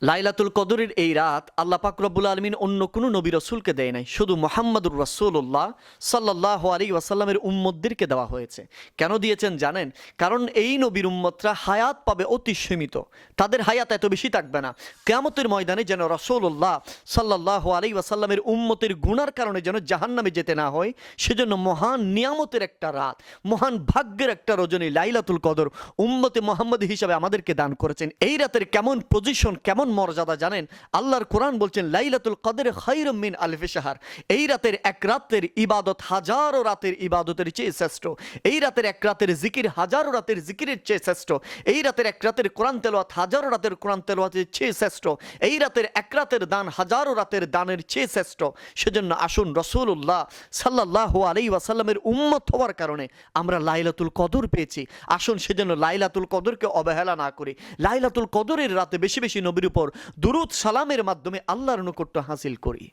লাইলাতুল কদরের এই রাত আল্লাহ পাক রব্বুল আলামিন অন্য কোনো নবী রাসূলকে দেয় নাই, শুধু মুহাম্মদুর রাসূলুল্লাহ সাল্লাল্লাহু আলাইহি ওয়াসাল্লামের উম্মতদেরকে দেওয়া হয়েছে। কেন দিয়েছেন জানেন? কারণ এই নবীর উম্মতরা হায়াত পাবে অতি সীমিত, তাদের হায়াত এত বেশি থাকবে না। কিয়ামতের ময়দানে যেন রাসূলুল্লাহ সাল্লাল্লাহু আলাইহি ওয়াসাল্লামের উম্মতের গুনার কারণে যেন জাহান্নামে যেতে না হয়, সেজন্য মহান নিয়ামতের একটা রাত, মহান ভাগ্যের একটা রজনী লাইলাতুল কদর উম্মতে মুহাম্মদ হিসাবে আমাদেরকে দান করেছেন। এই রাতের কেমন পজিশন, কেমন মর্যাদা জানেন? আল্লাহর কোরআন বলছেন লাইলাতুল কদর খায়রুম মিন আলফি শাহর। এই রাতের এক রাতের ইবাদত হাজারো রাতের ইবাদতের চেয়ে শ্রেষ্ঠ। এই রাতের এক রাতের জিকির হাজারো রাতের জিকিরের চেয়ে শ্রেষ্ঠ। এই রাতের এক রাতের কোরআন তেলাওয়াত হাজারো রাতের কোরআন তেলাওয়াতের চেয়ে শ্রেষ্ঠ। এই রাতের এক রাতের দান হাজারো রাতের দানের চেয়ে শ্রেষ্ঠ। সেজন্য আসুন, রাসূলুল্লাহ সাল্লাল্লাহু আলাইহি ওয়াসাল্লামের উম্মত হওয়ার কারণে আমরা লাইলাতুল কদর পেয়েছি। আসুন সেজন্য লাইলাতুল কদরকে অবহেলা না করি। লাইলাতুল কদরের রাতে বেশি বেশি নবীর উপর দুরূদ সালামের মাধ্যমে আল্লাহর নৈকট্য হাসিল করি।